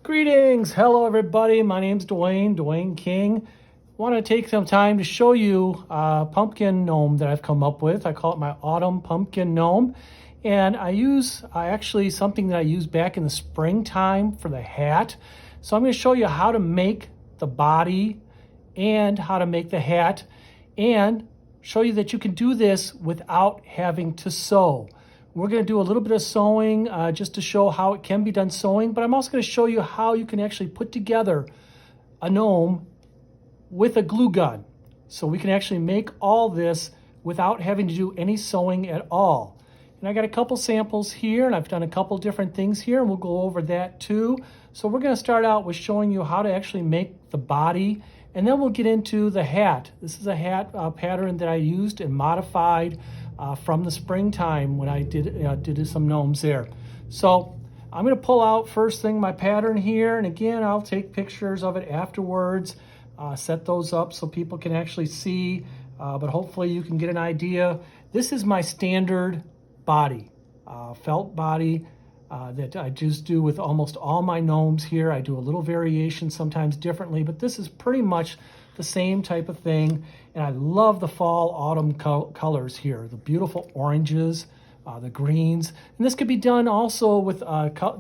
Greetings, hello everybody. My name's Dwayne King. Want to take some time to show you a pumpkin gnome that I've come up with. I call it my autumn pumpkin gnome. And I actually something that I used back in the springtime for the hat. So I'm going to show you how to make the body and how to make the hat and show you that you can do this without having to sew. We're going to do a little bit of sewing just to show how it can be done sewing, but I'm also going to show you how you can actually put together a gnome with a glue gun. So we can actually make all this without having to do any sewing at all. And I got a couple samples here, and I've done a couple different things here, and we'll go over that too. So we're going to start out with showing you how to actually make the body, and then we'll get into the hat. This is a hat pattern that I used and modified from the springtime when I did some gnomes there. So I'm going to pull out first thing my pattern here, and again I'll take pictures of it afterwards, set those up so people can actually see, but hopefully you can get an idea. This is my standard body, felt body that I just do with almost all my gnomes here. I do a little variation sometimes differently, but this is pretty much the same type of thing. And I love the fall autumn colors here, the beautiful oranges, the greens. And this could be done also with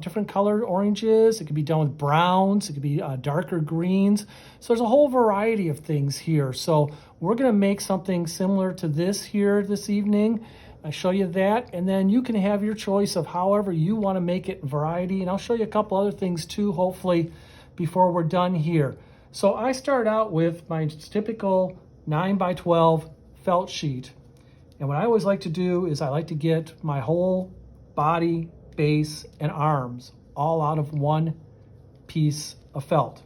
different colored oranges. It could be done with browns. It could be darker greens. So there's a whole variety of things here. So we're going to make something similar to this here this evening. I'll show you that, and then you can have your choice of however you want to make it in variety. And I'll show you a couple other things too, hopefully, before we're done here. So I start out with my typical 9x12 felt sheet. And what I always like to do is I like to get my whole body, base, and arms all out of one piece of felt.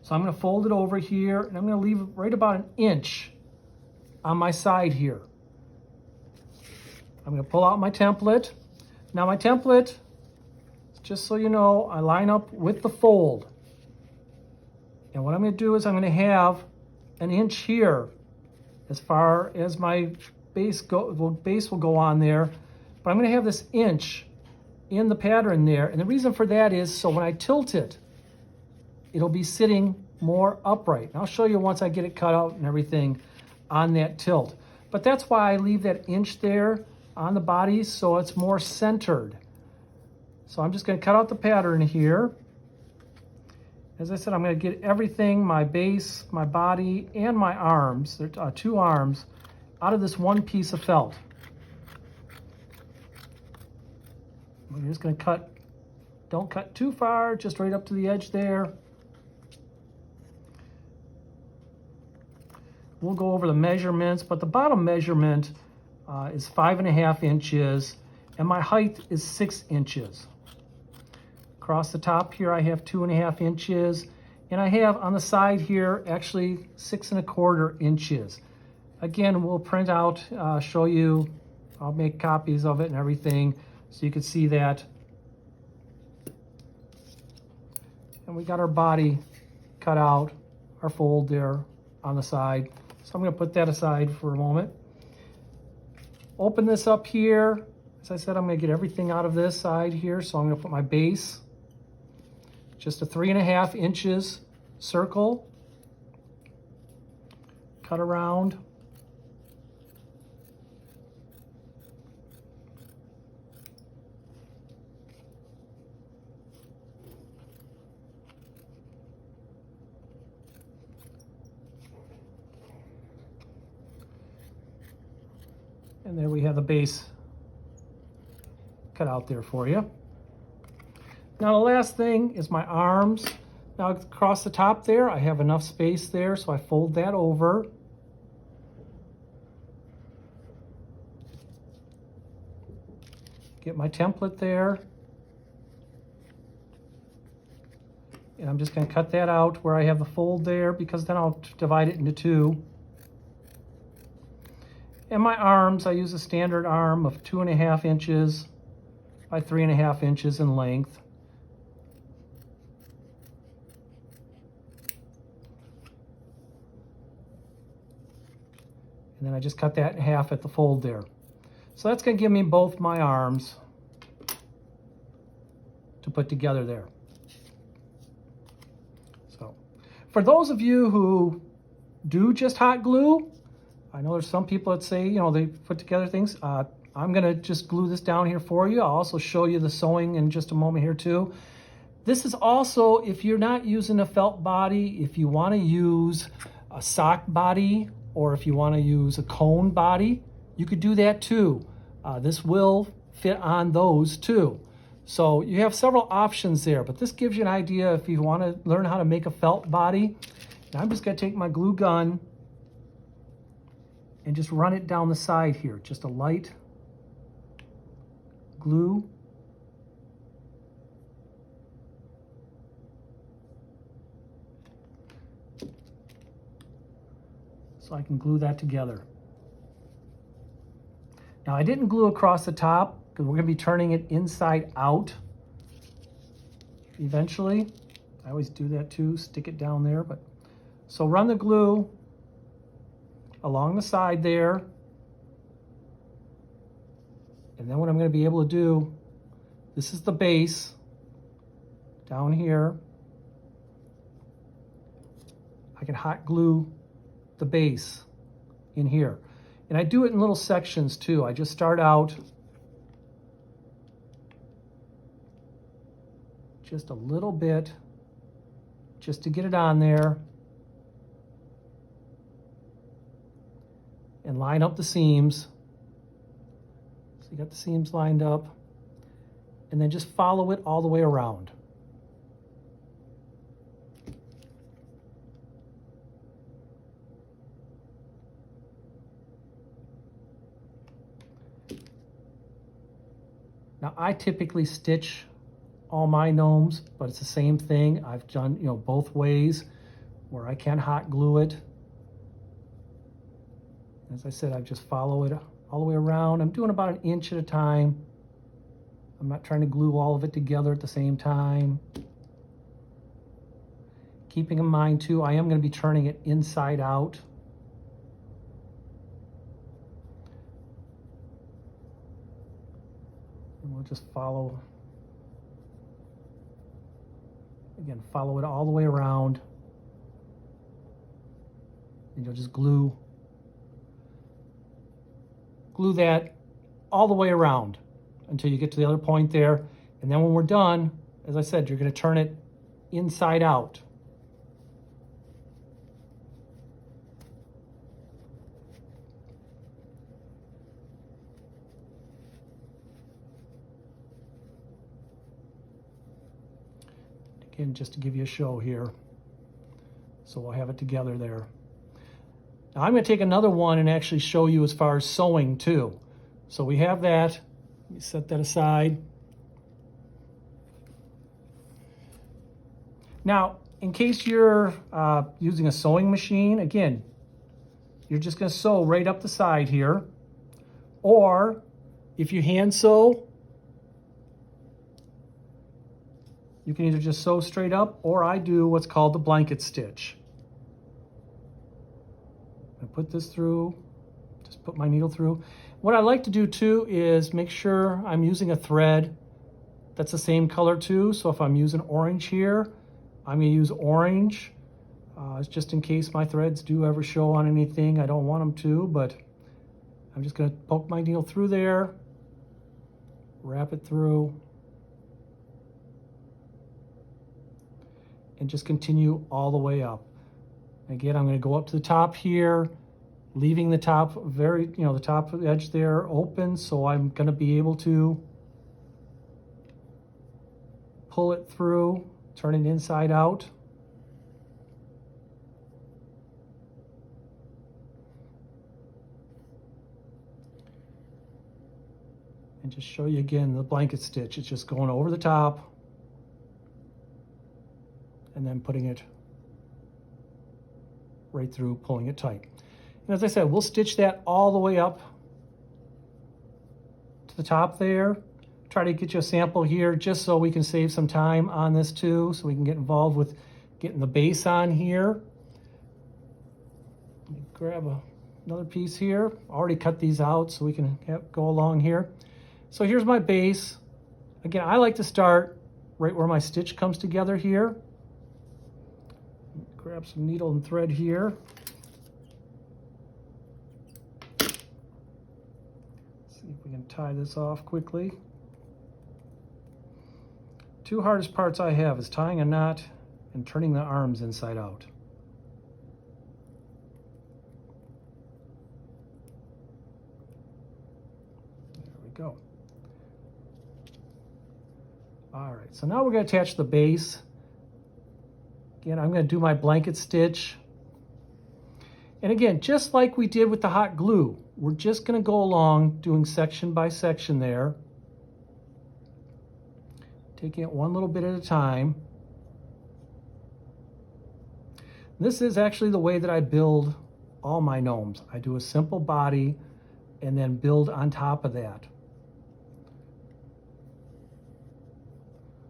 So I'm going to fold it over here, and I'm going to leave right about 1 inch on my side here. I'm going to pull out my template. Now my template, just so you know, I line up with the fold. And what I'm going to do is I'm going to have 1 inch here as far as my base will go on there. But I'm going to have this inch in the pattern there. And the reason for that is so when I tilt it, it'll be sitting more upright. And I'll show you once I get it cut out and everything on that tilt. But that's why I leave that inch there on the body so it's more centered. So I'm just going to cut out the pattern here. As I said, I'm going to get everything, my base, my body, and my arms, there are 2 arms, out of this one piece of felt. I'm just going to cut, don't cut too far, just right up to the edge there. We'll go over the measurements, but the bottom measurement is 5.5 inches, and my height is 6 inches. Across the top here, I have 2.5 inches, and I have on the side here actually 6.25 inches. Again, we'll print out, show you, I'll make copies of it and everything so you can see that. And we got our body cut out, our fold there on the side. So I'm going to put that aside for a moment. Open this up here. As I said, I'm going to get everything out of this side here. So I'm going to put my base, just a 3.5 inches circle, cut around. And there we have the base cut out there for you. Now the last thing is my arms. Now across the top there, I have enough space there, so I fold that over. Get my template there. And I'm just going to cut that out where I have the fold there, because then I'll divide it into 2. And my arms, I use a standard arm of 2.5 inches by 3.5 inches in length. And then I just cut that in half at the fold there. So that's going to give me both my arms to put together there. for those of you who do just hot glue, I know there's some people that say, you know, they put together things. I'm gonna just glue this down here for you. I'll also show you the sewing in just a moment here too. This is also, if you're not using a felt body, if you wanna use a sock body, or if you wanna use a cone body, you could do that too. This will fit on those too. So you have several options there, but this gives you an idea if you wanna learn how to make a felt body. Now I'm just gonna take my glue gun and just run it down the side here. Just a light glue. So I can glue that together. Now I didn't glue across the top because we're gonna be turning it inside out eventually. I always do that too, stick it down there. But so run the glue along the side there. And then what I'm gonna be able to do, this is the base down here. I can hot glue the base in here. And I do it in little sections too. I just start out just a little bit, just to get it on there and line up the seams. So you got the seams lined up, and then just follow it all the way around. Now I typically stitch all my gnomes, but it's the same thing. I've done, you know, both ways where I can hot glue it. As I said, I just follow it all the way around. I'm doing about 1 inch at a time. I'm not trying to glue all of it together at the same time. Keeping in mind too, I am going to be turning it inside out. And we'll just follow, again, follow it all the way around. And you'll just glue that all the way around until you get to the other point there. And then when we're done, as I said, you're going to turn it inside out. Again, just to give you a show here. So we'll have it together there. Now I'm going to take another one and actually show you as far as sewing too. So we have that. Let me set that aside. Now, in case you're using a sewing machine, again, you're just going to sew right up the side here. Or if you hand sew, you can either just sew straight up, or I do what's called the blanket stitch. I put this through, just put my needle through. What I like to do too is make sure I'm using a thread that's the same color too. So if I'm using orange here, I'm gonna use orange. Just in case my threads do ever show on anything. I don't want them to, but I'm just gonna poke my needle through there, wrap it through, and just continue all the way up. Again, I'm going to go up to the top here, leaving the top the top of the edge there open, so I'm going to be able to pull it through, turn it inside out. And just show you again the blanket stitch. It's just going over the top and then putting it right through, pulling it tight. And as I said, we'll stitch that all the way up to the top there. Try to get you a sample here just so we can save some time on this too, so we can get involved with getting the base on here. Let me grab another piece here. Already cut these out so we can go along here. So here's my base. Again, I like to start right where my stitch comes together here. grab some needle and thread here. See if we can tie this off quickly. Two hardest parts I have is tying a knot and turning the arms inside out. There we go. All right, so now we're going to attach the base. Again, I'm going to do my blanket stitch. And again, just like we did with the hot glue, we're just going to go along doing section by section there. Taking it one little bit at a time. This is actually the way that I build all my gnomes. I do a simple body and then build on top of that.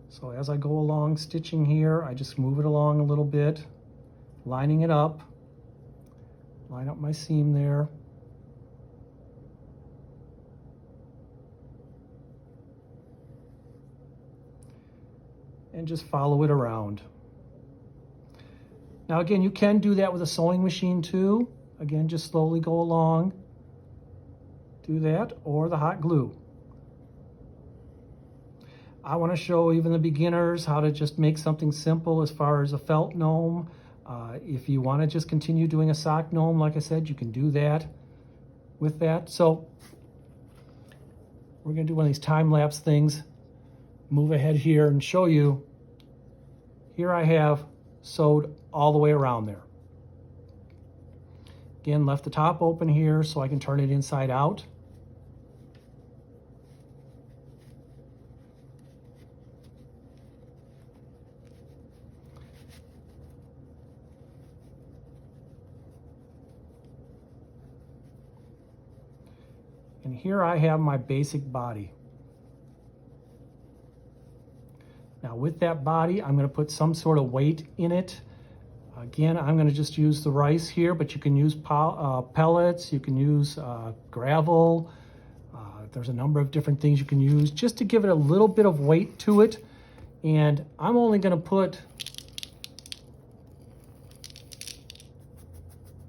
So as I go along stitching here, I just move it along a little bit, lining it up, line up my seam there. And just follow it around. Now again, you can do that with a sewing machine too. Again, just slowly go along, do that, or the hot glue. I want to show even the beginners how to just make something simple as far as a felt gnome. If you want to just continue doing a sock gnome, like I said, you can do that with that. So we're going to do one of these time-lapse things. Move ahead here and show you. Here I have sewed all the way around there. Again, left the top open here so I can turn it inside out. And here I have my basic body. Now with that body, I'm going to put some sort of weight in it. Again, I'm going to just use the rice here, but you can use pellets, you can use gravel. There's a number of different things you can use just to give it a little bit of weight to it. And I'm only going to put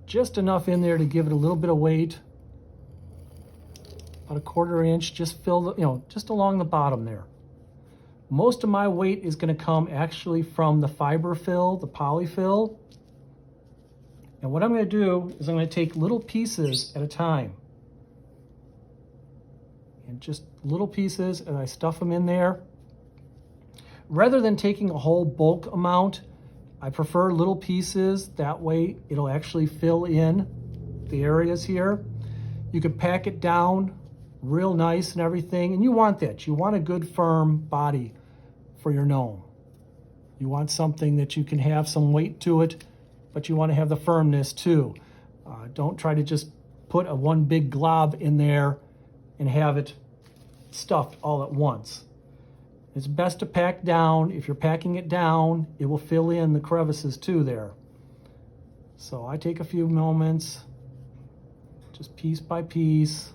just enough in there to give it a little bit of weight. About a 1/4 inch, just fill the, just along the bottom there. Most of my weight is going to come actually from the fiber fill, the polyfill. And what I'm going to do is I'm going to take little pieces at a time. And just little pieces, and I stuff them in there. Rather than taking a whole bulk amount, I prefer little pieces. That way it'll actually fill in the areas here. You can pack it down real nice and everything, and you want that. You want a good firm body for your gnome. You want something that you can have some weight to it, but you want to have the firmness too. Don't try to just put one big glob in there and have it stuffed all at once. It's best to pack down. If you're packing it down, it will fill in the crevices too there. So I take a few moments, just piece by piece.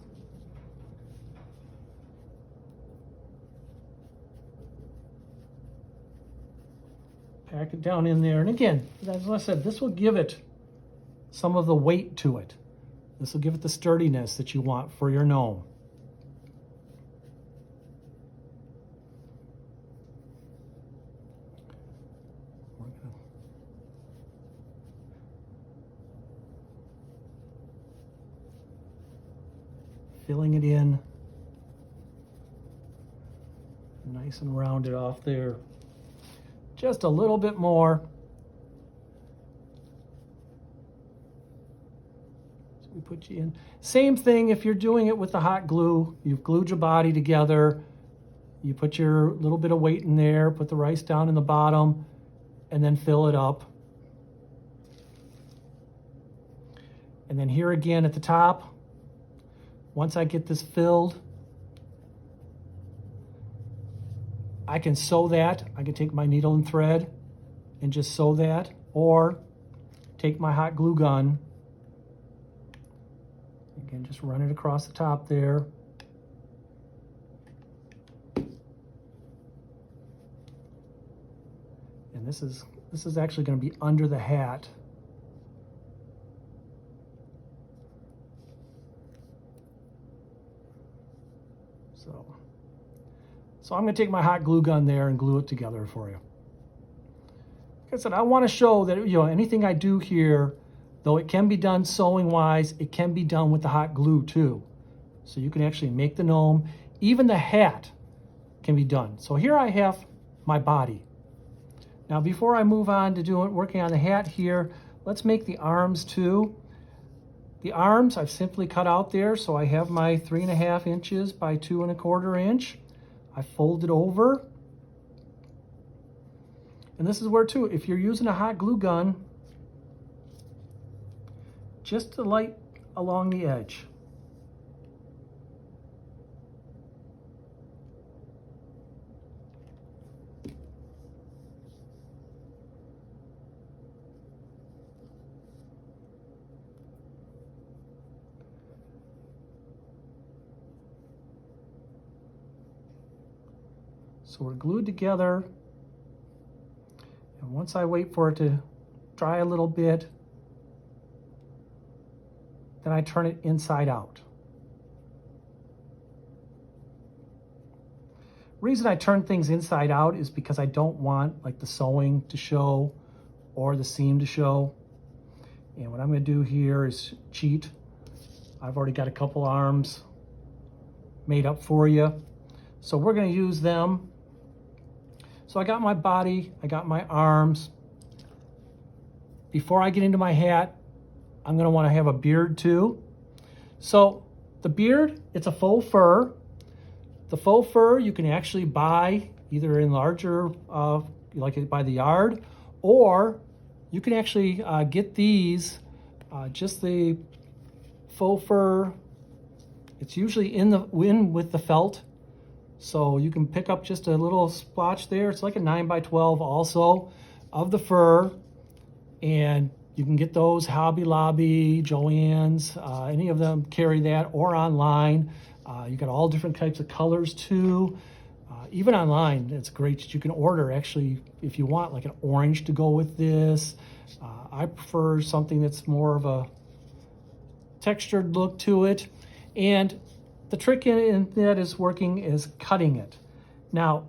Pack it down in there. And again, as I said, this will give it some of the weight to it. This will give it the sturdiness that you want for your gnome. Filling it in. Nice and rounded off there. Just a little bit more. So we put you in. Same thing if you're doing it with the hot glue. You've glued your body together. You put your little bit of weight in there, put the rice down in the bottom, and then fill it up. And then here again at the top, once I get this filled, I can sew that. I can take my needle and thread and just sew that, or take my hot glue gun. Again, just run it across the top there. And this is This is actually going to be under the hat. So I'm going to take my hot glue gun there and glue it together for you. Like I said, I want to show that, you know, anything I do here, though it can be done sewing wise, it can be done with the hot glue too. So you can actually make the gnome. Even the hat can be done. So here I have my body. Now before I move on to working on the hat here, let's make the arms too. The arms I've simply cut out there, so I have my 3.5 inches by 2.25 inch. I fold it over. And this is where too, if you're using a hot glue gun, just the light along the edge. So we're glued together, and once I wait for it to dry a little bit, then I turn it inside out. The reason I turn things inside out is because I don't want like the sewing to show or the seam to show. And what I'm going to do here is cheat. I've already got a couple arms made up for you, so we're going to use them. So I got my body, I got my arms. Before I get into my hat, I'm going to want to have a beard too. So the beard, it's a faux fur. The faux fur you can actually buy either in larger, like it by the yard, or you can actually get these, just the faux fur. It's usually in with the felt. So you can pick up just a little splotch there. It's like a 9x12 also of the fur. And you can get those Hobby Lobby, Joann's, any of them carry that, or online. You got all different types of colors too. Even online, it's great that you can order actually if you want like an orange to go with this. I prefer something that's more of a textured look to it. And the trick in that is cutting it. Now,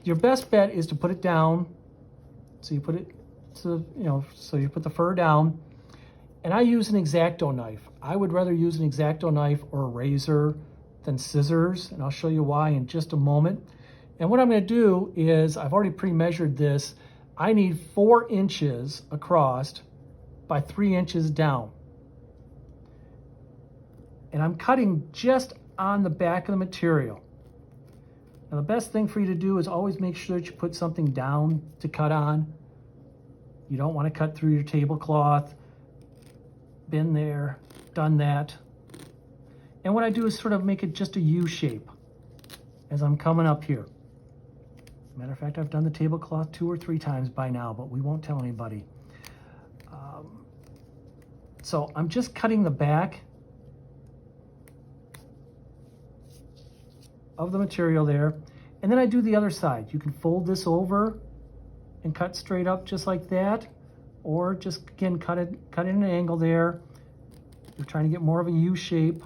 your best bet is to put it down. So you put it to, so you put the fur down. And I use an X-Acto knife. I would rather use an X-Acto knife or a razor than scissors, and I'll show you why in just a moment. And what I'm going to do is, I've already pre-measured this. I need 4 inches across by 3 inches down. And I'm cutting just on the back of the material. Now the best thing for you to do is always make sure that you put something down to cut on. You don't want to cut through your tablecloth. Been there, done that. And what I do is sort of make it just a U shape as I'm coming up here. Matter of fact, I've done the tablecloth 2 or 3 times by now, but we won't tell anybody. So I'm just cutting the back of the material there. And then I do the other side. You can fold this over and cut straight up just like that, or just again cut it in an angle there. You're trying to get more of a U shape.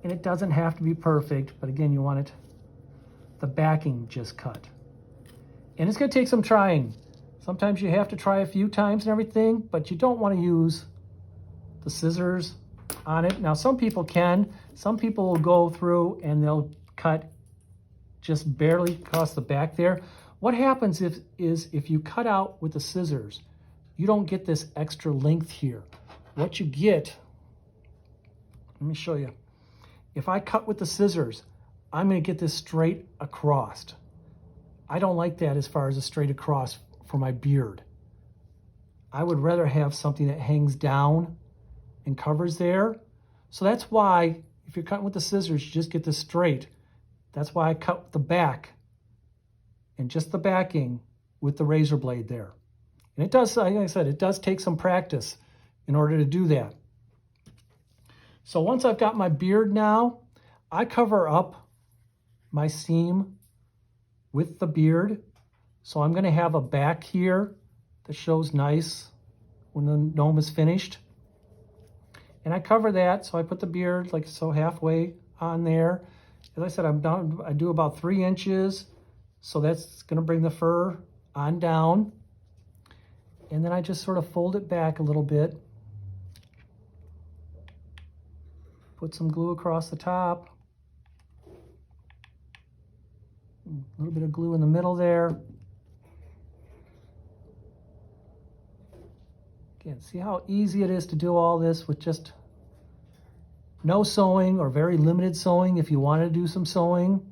And it doesn't have to be perfect, but again, you want it, the backing just cut. And it's going to take some trying. Sometimes you have to try a few times and everything, but you don't want to use the scissors on it. Now, some people can. Some people will go through and they'll cut just barely across the back there. What happens is if you cut out with the scissors, you don't get this extra length here. What you get, let me show you. If I cut with the scissors, I'm going to get this straight across. I don't like that as far as a straight across for my beard. I would rather have something that hangs down and covers there. So that's why if you're cutting with the scissors, you just get this straight. That's why I cut the back and just the backing with the razor blade there. And it does, like I said, it does take some practice in order to do that. So once I've got my beard now, I cover up my seam with the beard. So I'm going to have a back here that shows nice when the gnome is finished. And I cover that, so I put the beard like so halfway on there. As I said, I do about 3 inches, so that's going to bring the fur on down. And then I just sort of fold it back a little bit. Put some glue across the top. A little bit of glue in the middle there. Again, see how easy it is to do all this with just no sewing or very limited sewing. If you want to do some sewing,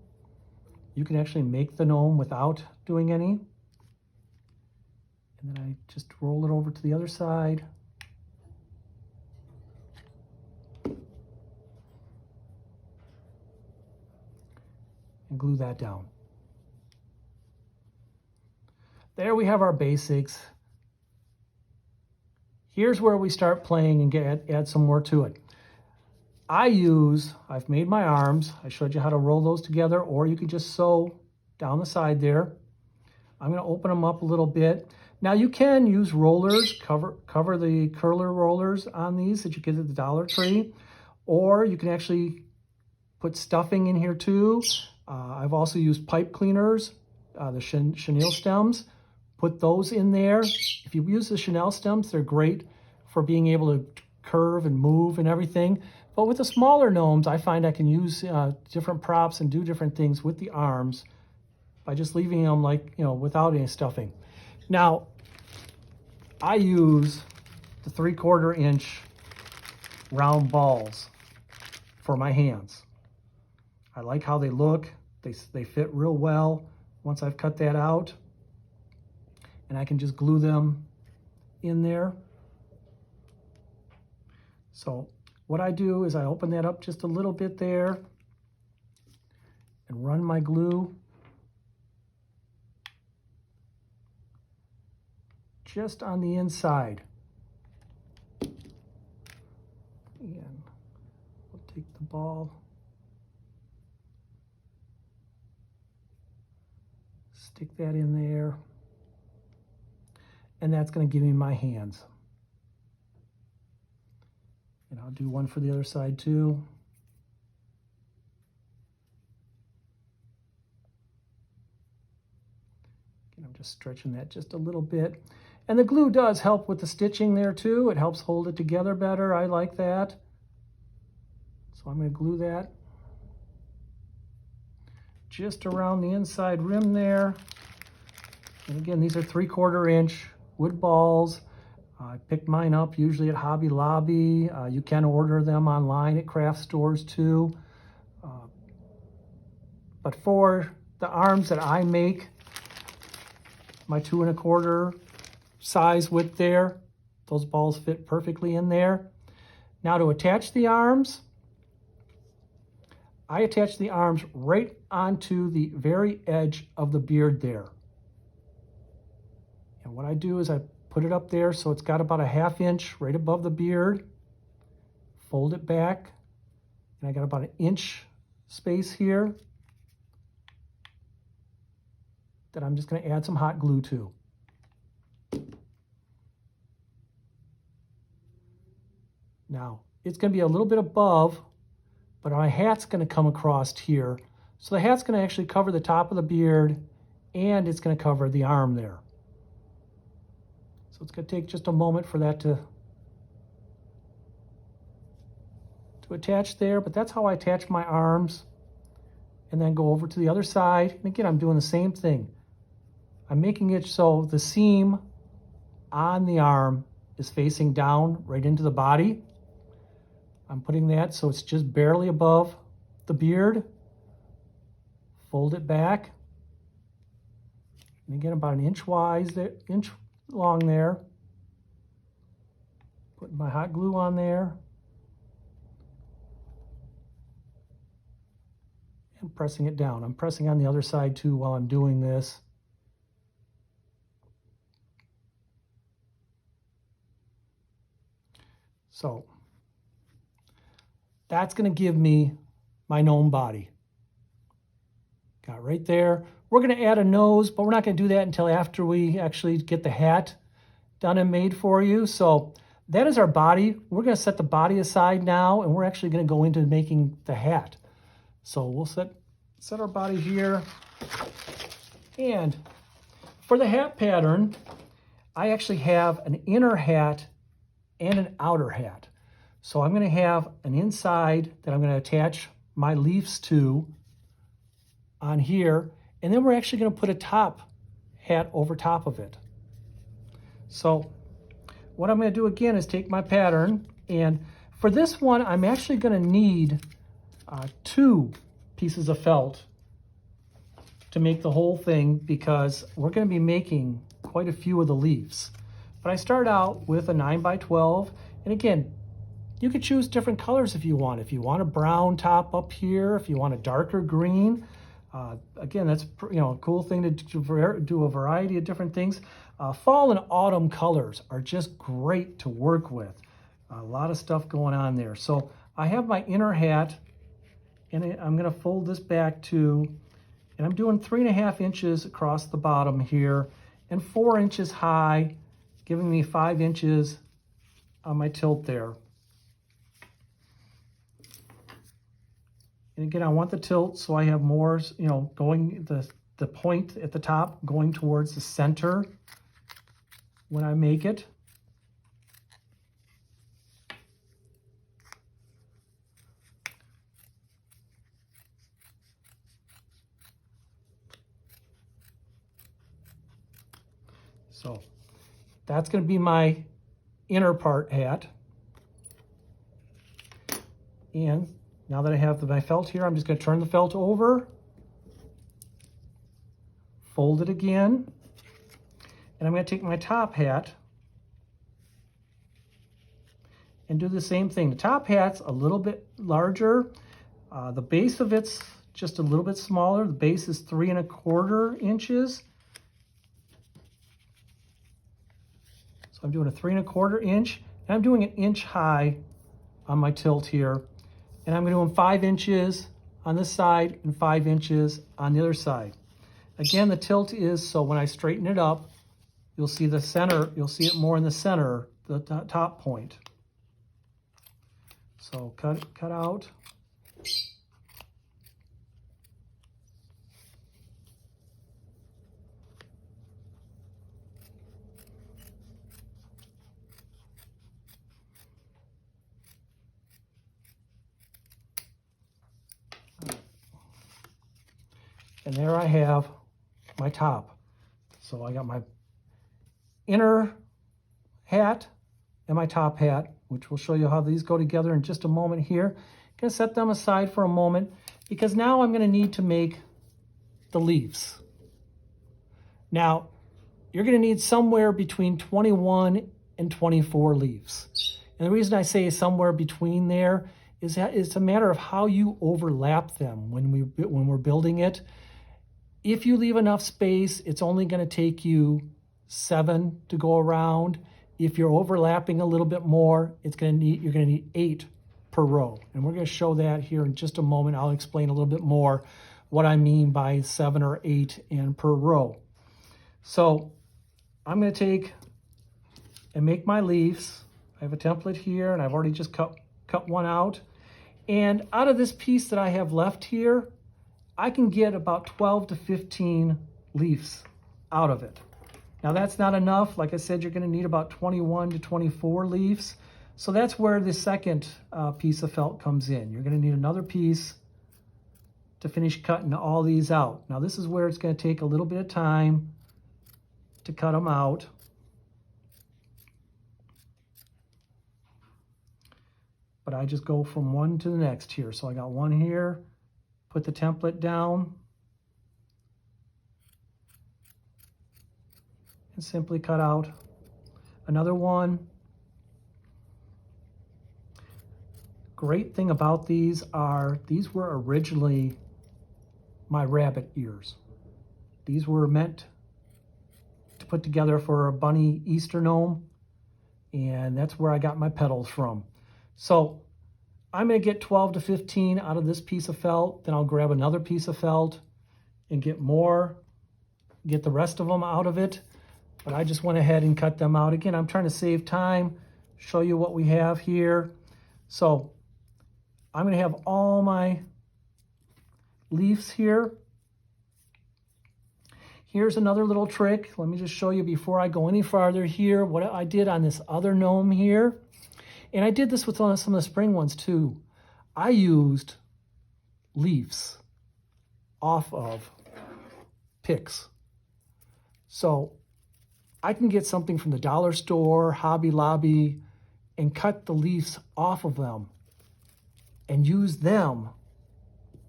you can actually make the gnome without doing any. And then I just roll it over to the other side. And glue that down. There we have our basics. Here's where we start playing and add some more to it. I've made my arms. I showed you how to roll those together, or you can just sew down the side there. I'm going to open them up a little bit. Now you can use rollers, cover the curler rollers on these that you get at the Dollar Tree, or you can actually put stuffing in here too. I've also used pipe cleaners, the chenille stems. Put those in there. If you use the chenille stems, they're great for being able to curve and move and everything. But with the smaller gnomes, I find I can use different props and do different things with the arms by just leaving them without any stuffing. Now, I use the 3/4 inch round balls for my hands. I like how they look. They fit real well once I've cut that out. And I can just glue them in there. So what I do is I open that up just a little bit there and run my glue just on the inside. And we'll take the ball, stick that in there. And that's going to give me my hands. And I'll do one for the other side too. And I'm just stretching that just a little bit. And the glue does help with the stitching there too. It helps hold it together better. I like that. So I'm going to glue that just around the inside rim there. And again, these are 3/4 inch wood balls. I picked mine up usually at Hobby Lobby. You can order them online at craft stores too. But for the arms that I make, my 2 1/4 size width there, those balls fit perfectly in there. Now to attach the arms, I attach the arms right onto the very edge of the beard there. And what I do is I put it up there so it's got about a 1/2 inch right above the beard. Fold it back, and I got about 1 inch space here that I'm just going to add some hot glue to. Now, it's going to be a little bit above, but my hat's going to come across here. So the hat's going to actually cover the top of the beard, and it's going to cover the arm there. So it's going to take just a moment for that to attach there, but that's how I attach my arms, and then go over to the other side. And again, I'm doing the same thing. I'm making it so the seam on the arm is facing down right into the body. I'm putting that so it's just barely above the beard. Fold it back. And again, about 1 inch wide, inch long there. Putting my hot glue on there. And pressing it down. I'm pressing on the other side too while I'm doing this. So That's going to give me my gnome body. Got right there. We're going to add a nose, but we're not going to do that until after we actually get the hat done and made for you. So that is our body. We're going to set the body aside now, and we're actually going to go into making the hat. So we'll set our body here. And for the hat pattern, I actually have an inner hat and an outer hat. So I'm going to have an inside that I'm going to attach my leaves to on here, and then we're actually going to put a top hat over top of it. So what I'm going to do again is take my pattern, and for this one I'm actually going to need 2 pieces of felt to make the whole thing, because we're going to be making quite a few of the leaves. But I start out with a 9x12, and again, you could choose different colors if you want. If you want a brown top up here, if you want a darker green, again, that's a cool thing to do a variety of different things. Fall and autumn colors are just great to work with. A lot of stuff going on there. So I have my inner hat, and I'm going to fold this back to, and I'm doing 3.5 inches across the bottom here, and 4 inches high, giving me 5 inches on my tilt there. And again, I want the tilt so I have more, going the point at the top going towards the center when I make it. So that's going to be my inner part hat. And now that I have my felt here, I'm just going to turn the felt over, fold it again, and I'm going to take my top hat and do the same thing. The top hat's a little bit larger. The base of it's just a little bit smaller. The base is 3.25 inches. So I'm doing a 3.25 inch, and I'm doing an inch high on my tilt here. And I'm doing 5 inches on this side and 5 inches on the other side. Again, the tilt is so when I straighten it up, you'll see the center, you'll see it more in the center, the top point. So cut out. And there I have my top. So I got my inner hat and my top hat, which we'll show you how these go together in just a moment here. I'm going to set them aside for a moment, because now I'm going to need to make the leaves. Now, you're going to need somewhere between 21 and 24 leaves. And the reason I say somewhere between there is that it's a matter of how you overlap them when we're building it. If you leave enough space, it's only going to take you 7 to go around. If you're overlapping a little bit more, you're going to need 8 per row. And we're going to show that here in just a moment. I'll explain a little bit more what I mean by 7 or 8 and per row. So I'm going to take and make my leaves. I have a template here, and I've already just cut one out. And out of this piece that I have left here, I can get about 12 to 15 leaves out of it. Now that's not enough. Like I said, you're going to need about 21 to 24 leaves. So that's where the second piece of felt comes in. You're going to need another piece to finish cutting all these out. Now this is where it's going to take a little bit of time to cut them out. But I just go from one to the next here. So I got one here. Put the template down and simply cut out another one. Great thing about these were originally my rabbit ears. These were meant to put together for a bunny Easter gnome, and that's where I got my petals from. So I'm going to get 12 to 15 out of this piece of felt. Then I'll grab another piece of felt and get more, get the rest of them out of it. But I just went ahead and cut them out. Again, I'm trying to save time, show you what we have here. So I'm going to have all my leaves here. Here's another little trick. Let me just show you before I go any farther here what I did on this other gnome here. And I did this with some of the spring ones too. I used leaves off of picks. So I can get something from the dollar store, Hobby Lobby, and cut the leaves off of them and use them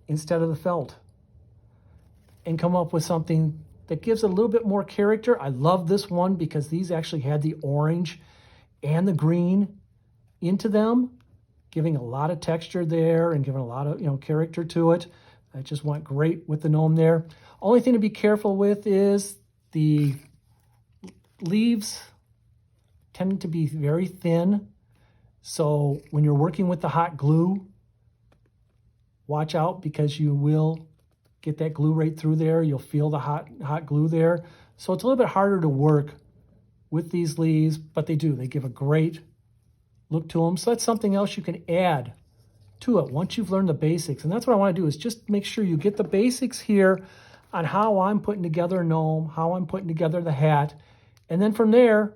instead of the felt and come up with something that gives a little bit more character. I love this one because these actually had the orange and the green into them, giving a lot of texture there and giving a lot of character to it. That just went great with the gnome there. Only thing to be careful with is the leaves tend to be very thin. So when you're working with the hot glue, watch out because you will get that glue right through there. You'll feel the hot glue there. So it's a little bit harder to work with these leaves, but they give a great look to them. So that's something else you can add to it once you've learned the basics. And that's what I want to do is just make sure you get the basics here on how I'm putting together a gnome, how I'm putting together the hat. And then from there,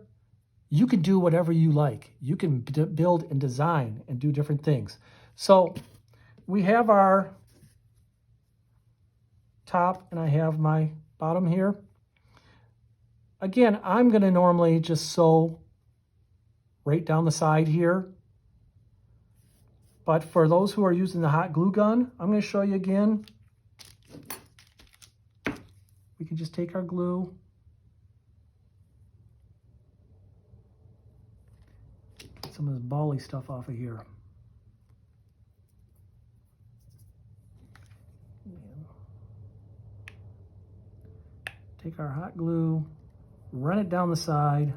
you can do whatever you like. You can build and design and do different things. So we have our top and I have my bottom here. Again, I'm going to normally just sew right down the side here. But for those who are using the hot glue gun, I'm going to show you again. We can just take our glue, get some of this bally stuff off of here. Take our hot glue, run it down the side.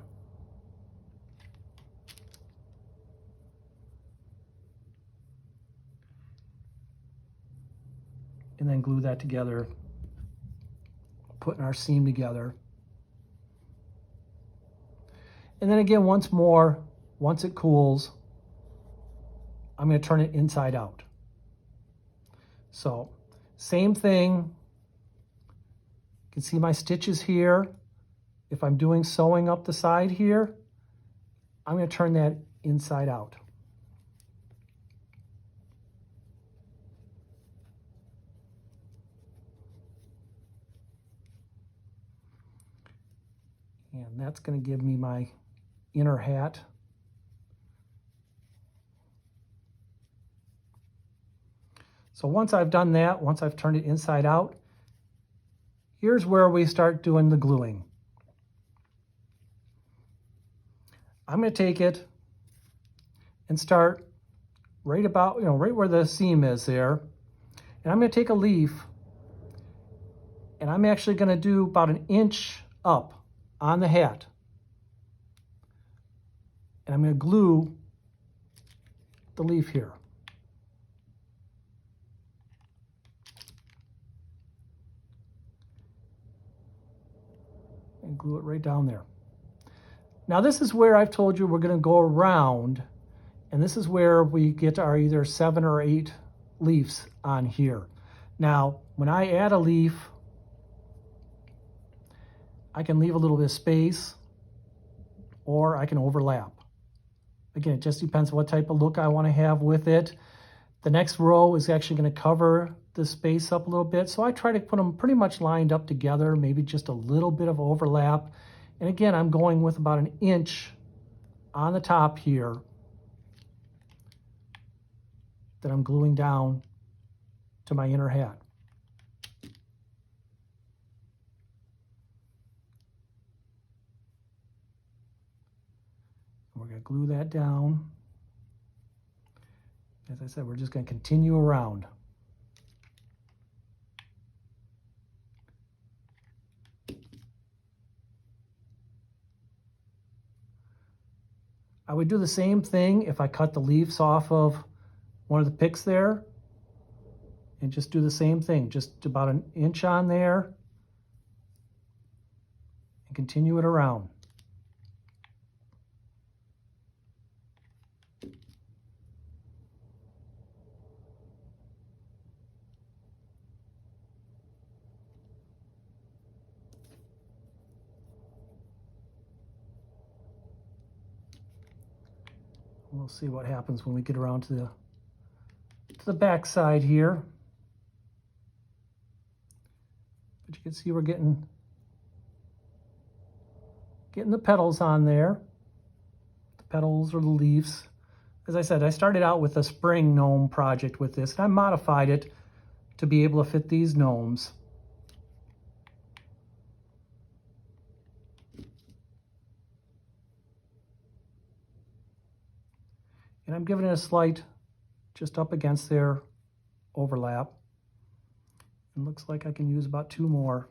And then glue that together, putting our seam together. And then again, once more, once it cools, I'm going to turn it inside out. So same thing. You can see my stitches here. If I'm doing sewing up the side here, I'm going to turn that inside out. And that's going to give me my inner hat. So once I've done that, once I've turned it inside out, here's where we start doing the gluing. I'm going to take it and start right about, right where the seam is there. And I'm going to take a leaf and I'm actually going to do about 1 inch up on the hat. And I'm going to glue the leaf here. And glue it right down there. Now this is where I've told you we're going to go around, and this is where we get our either 7 or 8 leaves on here. Now, when I add a leaf, I can leave a little bit of space or I can overlap. Again, it just depends what type of look I want to have with it. The next row is actually going to cover the space up a little bit. So I try to put them pretty much lined up together, maybe just a little bit of overlap. And again, I'm going with about 1 inch on the top here that I'm gluing down to my inner hat. We're going to glue that down. As I said, we're just going to continue around. I would do the same thing if I cut the leaves off of one of the picks there and just do the same thing, just about an inch on there and continue it around. We'll see what happens when we get around to the back side here. But you can see we're getting the petals on there. The petals or the leaves. As I said, I started out with a spring gnome project with this, and I modified it to be able to fit these gnomes. And I'm giving it a slight, just up against their overlap. It looks like I can use about 2 more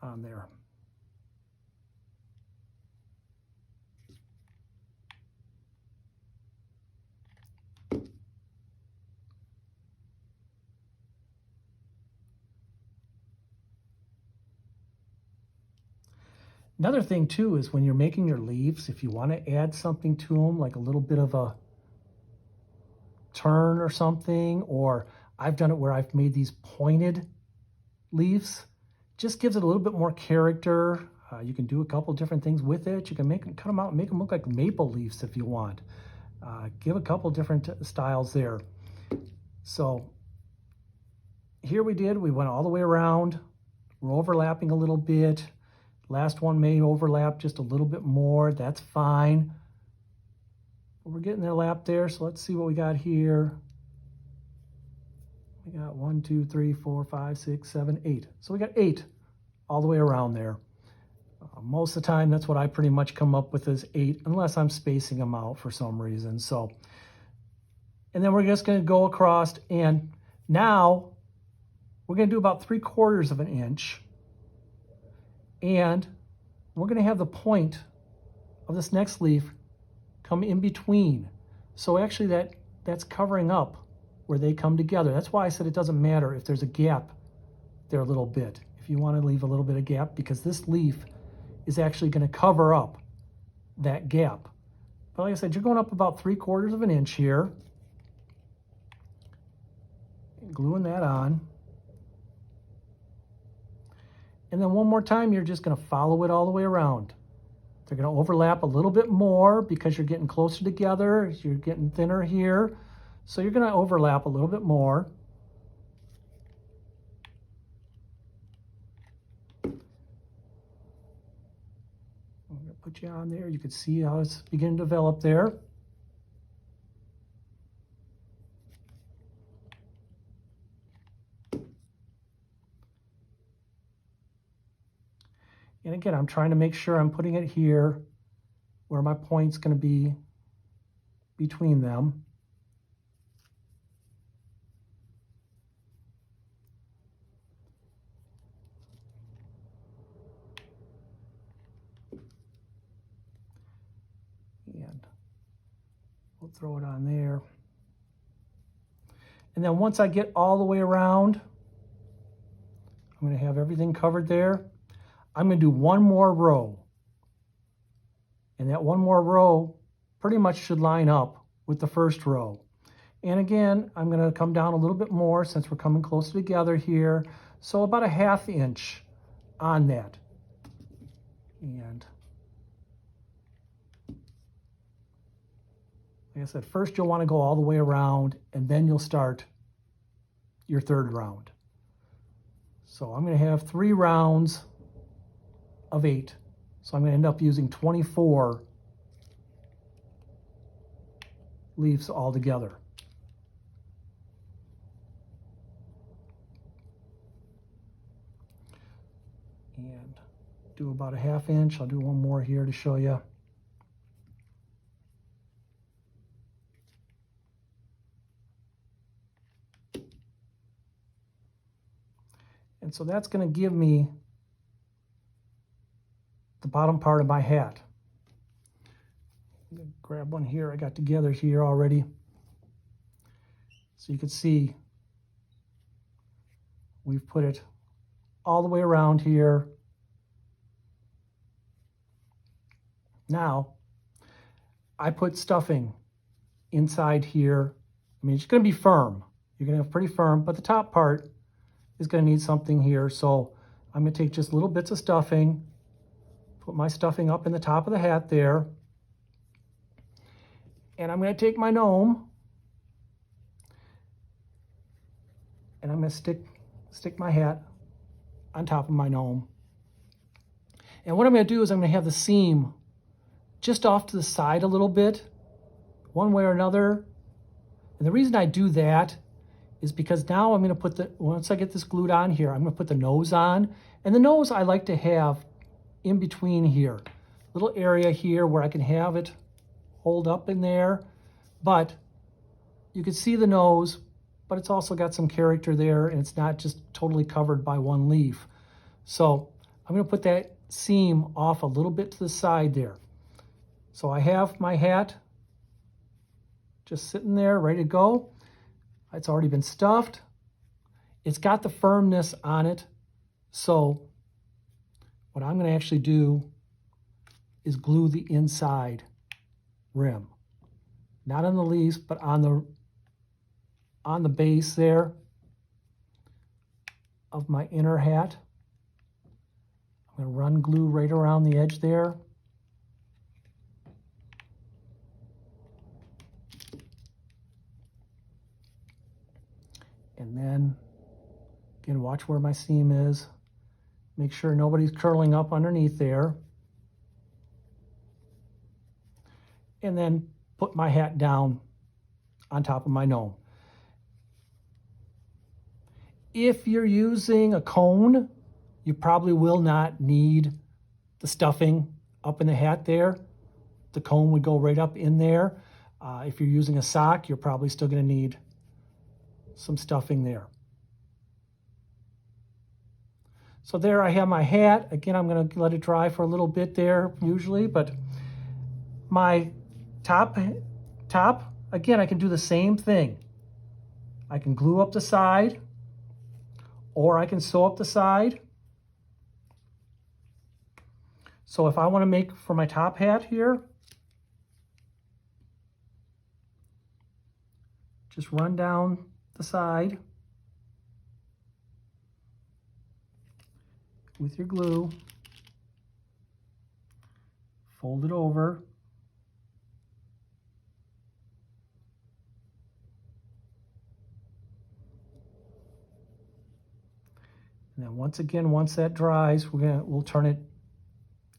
on there. Another thing too is when you're making your leaves, if you want to add something to them, like a little bit of a turn or something, or I've done it where I've made these pointed leaves, just gives it a little bit more character. You can do a couple different things with it. You can cut them out and make them look like maple leaves if you want. Give a couple different styles there. So here we went all the way around. We're overlapping a little bit. Last one may overlap just a little bit more. That's fine. But we're getting their lap there, so let's see what we got here. We got 1, 2, 3, 4, 5, 6, 7, 8. So we got 8 all the way around there. Most of the time, that's what I pretty much come up with is 8, unless I'm spacing them out for some reason. So, and then we're just going to go across, and now we're going to do about 3/4 of an inch. And we're going to have the point of this next leaf come in between. So actually that's covering up where they come together. That's why I said it doesn't matter if there's a gap there a little bit. If you want to leave a little bit of gap, because this leaf is actually going to cover up that gap. But like I said, you're going up about 3/4 of an inch here. Gluing that on. And then one more time, you're just going to follow it all the way around. They're going to overlap a little bit more because you're getting closer together. You're getting thinner here. So you're going to overlap a little bit more. I'm going to put you on there. You can see how it's beginning to develop there. And again, I'm trying to make sure I'm putting it here where my point's going to be between them. And we'll throw it on there. And then once I get all the way around, I'm going to have everything covered there. I'm going to do one more row. And that one more row pretty much should line up with the first row. And again, I'm going to come down a little bit more since we're coming closer together here. So about a 1/2 inch on that. And like I said, first you'll want to go all the way around, and then you'll start your 3rd round. So I'm going to have 3 rounds of 8. So I'm going to end up using 24 leaves altogether. And do about a 1/2 inch. I'll do one more here to show you. And so that's going to give me the bottom part of my hat. I'm going to grab one here I got together here already. So you can see we've put it all the way around here. Now, I put stuffing inside here. I mean, it's going to be firm. You're going to have pretty firm, but the top part is going to need something here. So I'm going to take just little bits of stuffing, put my stuffing up in the top of the hat there. And I'm going to take my gnome and I'm going to stick my hat on top of my gnome. And what I'm going to do is I'm going to have the seam just off to the side a little bit, one way or another. And the reason I do that is because now I'm going to put once I get this glued on here, I'm going to put the nose on. And the nose I like to have in between here, little area here where I can have it hold up in there. But you can see the nose, but it's also got some character there, and it's not just totally covered by one leaf. So I'm going to put that seam off a little bit to the side there. So I have my hat just sitting there ready to go. It's already been stuffed. It's got the firmness on it. So what I'm going to actually do is glue the inside rim. Not on the leaves, but on the base there of my inner hat. I'm going to run glue right around the edge there. And then, again, watch where my seam is. Make sure nobody's curling up underneath there. And then put my hat down on top of my gnome. If you're using a cone, you probably will not need the stuffing up in the hat there. The cone would go right up in there. If you're using a sock, you're probably still going to need some stuffing there. So there I have my hat. Again, I'm going to let it dry for a little bit there usually, but my top, again, I can do the same thing. I can glue up the side, or I can sew up the side. So if I want to make for my top hat here, just run down the side with your glue, fold it over, and then once that dries, we'll turn it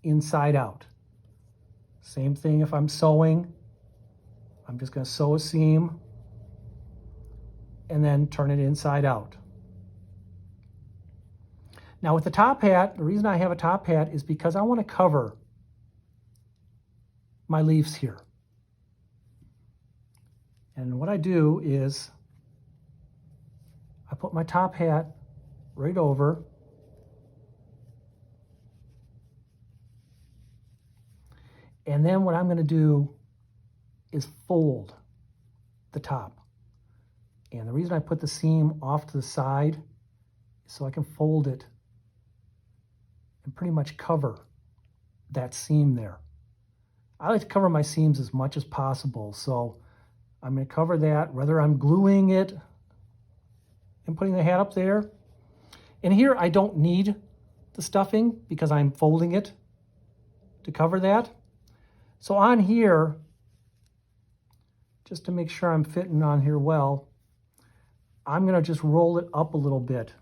inside out. Same thing if I'm sewing. I'm just going to sew a seam and then turn it inside out. Now with the top hat, the reason I have a top hat is because I want to cover my leaves here. And what I do is I put my top hat right over, and then what I'm going to do is fold the top. And the reason I put the seam off to the side is so I can fold it and pretty much cover that seam there. I like to cover my seams as much as possible, so I'm going to cover that, whether I'm gluing it and putting the hat up there. And here I don't need the stuffing because I'm folding it to cover that. So on here, just to make sure I'm fitting on here well, I'm going to just roll it up a little bit.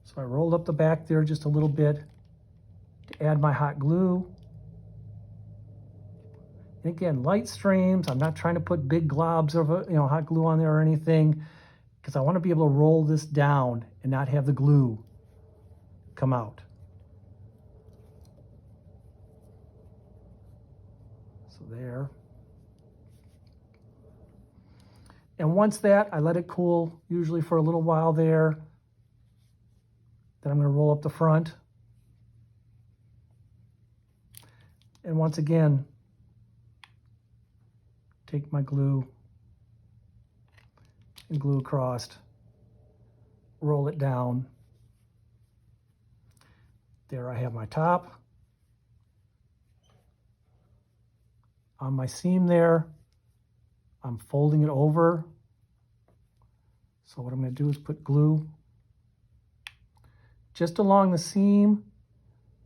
So I rolled up the back there just a little bit to add my hot glue. And again, light streams. I'm not trying to put big globs of hot glue on there or anything, because I want to be able to roll this down and not have the glue come out. So there. And once that, I let it cool, usually for a little while there. Then I'm going to roll up the front. And once again, take my glue and glue across, roll it down. There I have my top. On my seam there, I'm folding it over. So what I'm going to do is put glue just along the seam.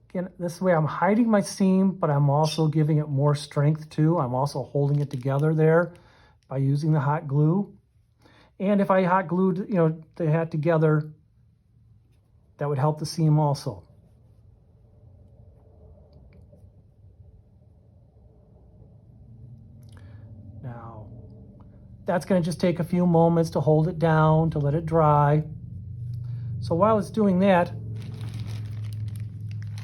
Again, this way I'm hiding my seam, but I'm also giving it more strength too. I'm also holding it together there by using the hot glue. And if I hot glued, the hat together, that would help the seam also. Now, that's going to just take a few moments to hold it down, to let it dry. So while it's doing that,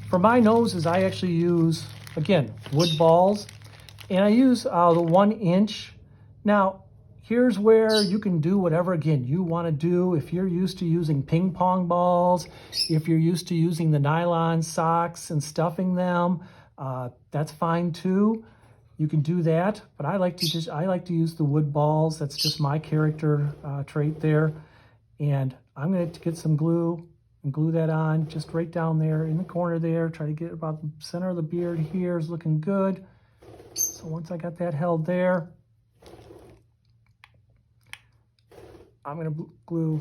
for my noses, I actually use, again, wood balls, and I use the 1 inch. Now, here's where you can do whatever, again, you want to do. If you're used to using ping pong balls, if you're used to using the nylon socks and stuffing them, that's fine too. You can do that, but I like to use the wood balls. That's just my character trait there. And I'm going to get some glue and glue that on just right down there in the corner there. Try to get about the center of the beard here is looking good. So once I got that held there, I'm going to glue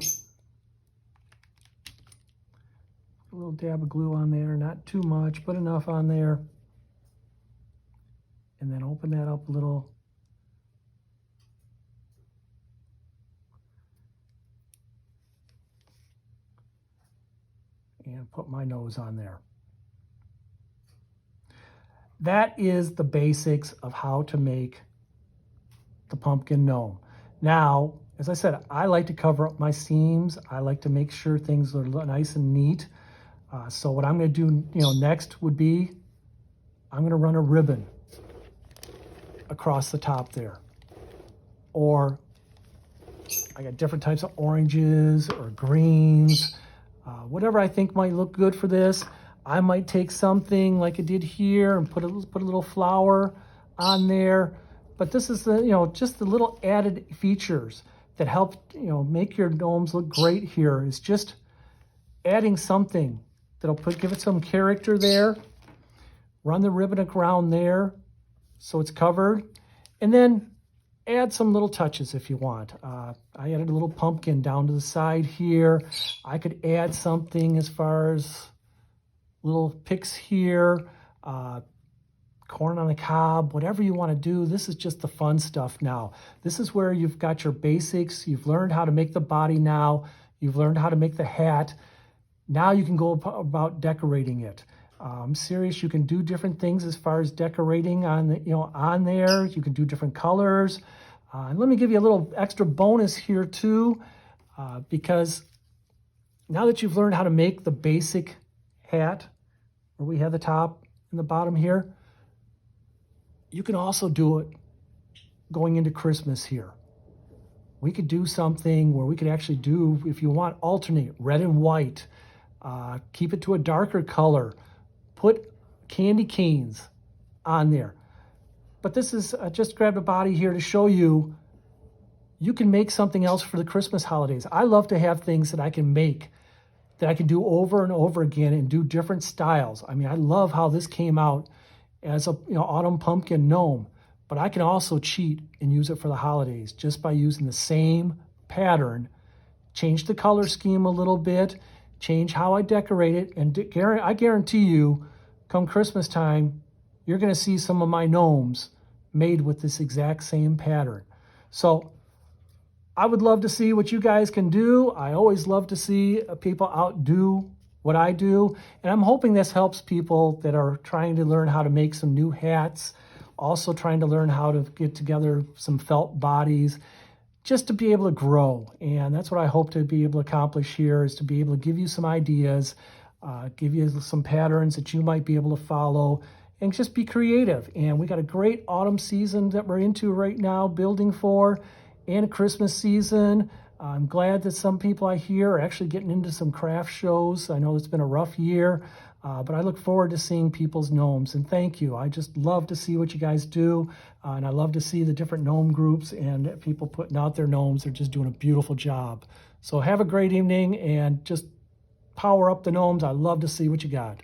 a little dab of glue on there, not too much, but enough on there. And then open that up a little. And put my nose on there. That is the basics of how to make the pumpkin gnome. Now, as I said, I like to cover up my seams. I like to make sure things are nice and neat. So what I'm going to do, next would be, I'm going to run a ribbon across the top there. Or I got different types of oranges or greens, whatever I think might look good for this. I might take something like I did here and put a little flower on there. But this is just the little added features that help make your gnomes look great here. Is just adding something that'll give it some character there. Run the ribbon around there so it's covered, and then add some little touches if you want. I added a little pumpkin down to the side here. I could add something as far as little picks here, corn on the cob, whatever you want to do. This is just the fun stuff now. This is where you've got your basics. You've learned how to make the body now. You've learned how to make the hat. Now you can go about decorating it. I'm serious, you can do different things as far as decorating on there. You can do different colors. And let me give you a little extra bonus here too, because now that you've learned how to make the basic hat, where we have the top and the bottom here, you can also do it going into Christmas here. We could do something where we could actually do, if you want, alternate red and white, keep it to a darker color, put candy canes on there. But this is, I just grabbed a body here to show you, you can make something else for the Christmas holidays. I love to have things that I can make, that I can do over and over again and do different styles. I mean, I love how this came out as a autumn pumpkin gnome, but I can also cheat and use it for the holidays just by using the same pattern, change the color scheme a little bit, change how I decorate it, and I guarantee you, come Christmas time, you're going to see some of my gnomes made with this exact same pattern. So I would love to see what you guys can do. I always love to see people outdo what I do, and I'm hoping this helps people that are trying to learn how to make some new hats, also trying to learn how to get together some felt bodies, just to be able to grow. And that's what I hope to be able to accomplish here, is to be able to give you some ideas, give you some patterns that you might be able to follow, and just be creative. And we got a great autumn season that we're into right now, building for, and a Christmas season. I'm glad that some people I hear are actually getting into some craft shows. I know it's been a rough year. But I look forward to seeing people's gnomes, and thank you. I just love to see what you guys do, and I love to see the different gnome groups and people putting out their gnomes. They're just doing a beautiful job. So have a great evening, and just power up the gnomes. I love to see what you got.